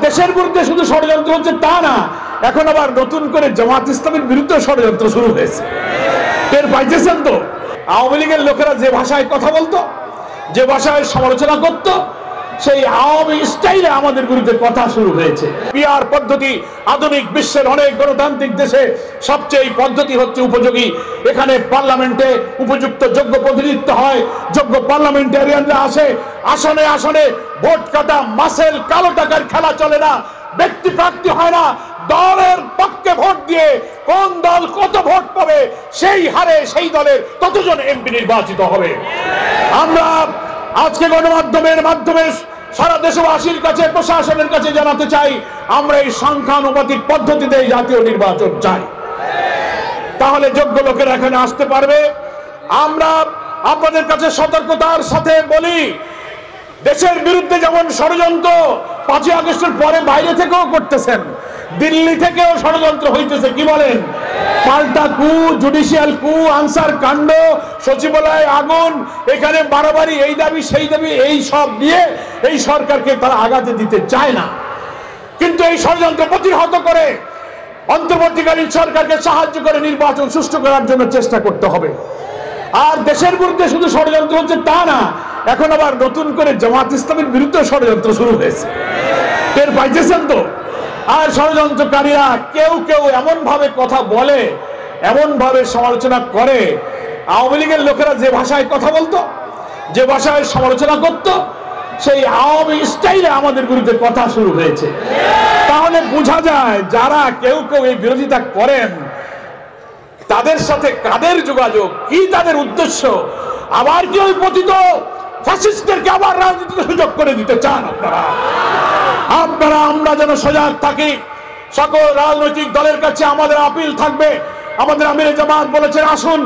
দেশের বিরুদ্ধে শুধু ষড়যন্ত্র হচ্ছে তা না, এখন আবার নতুন করে জামাত ইসলামের বিরুদ্ধে ষড়যন্ত্র শুরু হয়েছে। টের পাইতেছেন তো? আওয়ামী লীগের লোকেরা যে ভাষায় কথা বলতো, যে ভাষায় সমালোচনা করত, সেই আওয়ামী স্টাইলে আমাদের বিরুদ্ধে কথা শুরু হয়েছে। পিআর পদ্ধতি আধুনিক বিশ্বের অনেক গণতান্ত্রিক দেশে সবচেয়ে এই পদ্ধতি হচ্ছে উপযোগী। এখানে পার্লামেন্টে উপযুক্ত যোগ্য প্রতিনিধিত্ব হয়, যোগ্য পার্লামেন্টারিয়ানরা আসে, আসনে আসনে ভোট কাটা মাসেল কালো টাকার খেলা চলে না, ব্যক্তি প্রার্থী হয় না, দলের পক্ষে ভোট দিয়ে কোন দল কত ভোট পাবে সেই হারে সেই দলের ততজন এমপি নির্বাচিত হবে। আমরা আজকে গণমাধ্যমের মাধ্যমে সারা দেশবাসীর কাছে, প্রশাসনের কাছে জানাতে চাই, আমরা এই সংখ্যানুপাতিক পদ্ধতিতে জাতীয় নির্বাচন চাই। তাহলে যোগ্য লোকেরা এখানে আসতে পারবে। আমরা আপনাদের কাছে সতর্কতার সাথে বলি, দেশের বিরুদ্ধে যেমন ষড়যন্ত্র 5ই আগস্টের পরে বাইরে থেকেও করতেছেন, দিল্লি থেকেও ষড়যন্ত্র হইতেছে। কি বলেন? পাল্টা কু, জুডিশিয়াল কু, আনসার কাণ্ড, সচিবালয়ে আগুন, এখানে বাড়াবাড়ি, এই দাবি সেই দাবি, এই সব দিয়ে এই সরকারকে তারা আগাতে দিতে চায় না। কিন্তু এই ষড়যন্ত্র প্রতিহত করে অন্তর্বর্তীকালীন সরকারকে সাহায্য করে নির্বাচন সুষ্ঠু করার জন্য চেষ্টা করতে হবে। আর দেশের বিরুদ্ধে শুধু ষড়যন্ত্র হচ্ছে তা না, এখন আবার নতুন করে জামাত ইসলামের বিরুদ্ধে ষড়যন্ত্র শুরু হয়েছে। টের পাইতেছেন তো? আর ষড়যন্ত্রকারীরা কেউ কেউ এমন ভাবে কথা বলে, এমন ভাবে সমালোচনা করে, আওয়ামী লীগের লোকেরা যে ভাষায় কথা বলতো, যে ভাষায় সমালোচনা করত, সেই আওয়ামী স্টাইলে আমাদের বিরুদ্ধে কথা শুরু হয়েছে। তাহলে বোঝা যায় যারা কেউ কেউ এই বিরোধিতা করেন, তাদের সাথে কাদের যোগাযোগ, কি তাদের উদ্দেশ্য। আবার কি ওই পতিত ফ্যাসিস্টদেরকে আবার রাজনীতিতে সুযোগ করে দিতে চান আপনারা? আমরা যেন সজাগ থাকি। সকল রাজনৈতিক দলের কাছে আমাদের আপিল থাকবে। আমাদের আমিরে জামাত বলেছেন, আসুন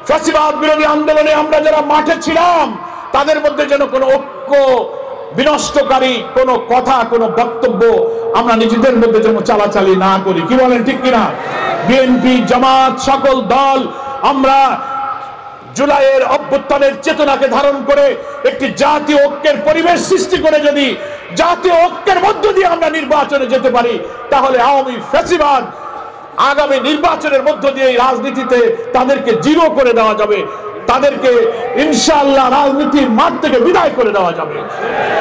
ফ্যাসিবাদ বিরোধী আন্দোলনে আমরা যারা মাঠে ছিলাম, তাদের মধ্যে যেন কোনো ঐক্য বিনষ্টকারী কোনো কথা, কোনো বক্তব্য আমরা নিজেদের মধ্যে যেন চালাচালি না করি। কি বলেন, ঠিক কিনা? বিএনপি, জামাত, সকল দল আমরা জুলাইয়ের অভ্যুত্থানের চেতনাকে ধারণ করে একটি জাতীয় ঐক্যের পরিবেশ সৃষ্টি করে যদি জাতীয় ঐক্যের মধ্য দিয়ে আমরা নির্বাচনে যেতে পারি, তাহলে আওয়ামী ফ্যাসিবাদ আগামী নির্বাচনের মধ্য দিয়ে রাজনীতিতে তাদেরকে জিরো করে দেওয়া যাবে, তাদেরকে ইনশাআল্লাহ রাজনীতির মাঠ থেকে বিদায় করে দেওয়া যাবে।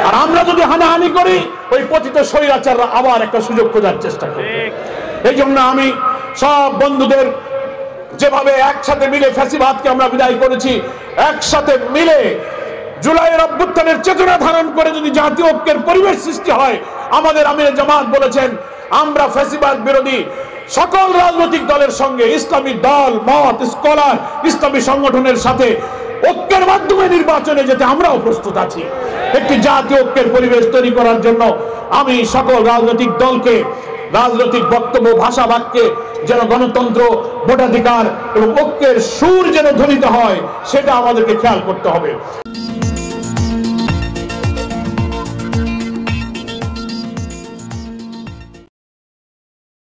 আর আমরা যদি হানাহানি করি, ওই পতিত স্বৈরাচাররা আবার একটা সুযোগ খোঁজার চেষ্টা করবে। এই জন্য আমি সব বন্ধুদের, যেভাবে একসাথে মিলে ফ্যাসিবাদকে আমরা বিদায় করেছি, একসাথে মিলে জুলাইয়ের অভ্যুত্থানের চেতনা ধারণ করে যদি জাতীয় ঐক্যের পরিবেশ সৃষ্টি হয়, আমাদের আমিরে জামাত বলেছেন, আমরা ফ্যাসিবাদ বিরোধী সকল রাজনৈতিক দলের সঙ্গে, ইসলামী দল, মত, স্কলার, ইসলামী সংগঠনের সাথে ঐক্যের মাধ্যমে নির্বাচনে যেতে আমরাও প্রস্তুত আছি। একটি জাতীয় ঐক্যের পরিবেশ তৈরি করার জন্য আমি সকল রাজনৈতিক দলকে রাজনৈতিক বক্তব্য, ভাষা, বাক্যে যেন গণতন্ত্র, ভোটাধিকার এবং ঐক্যের সুর যেন ধ্বনিত হয়, সেটা আমাদেরকে খেয়াল করতে হবে।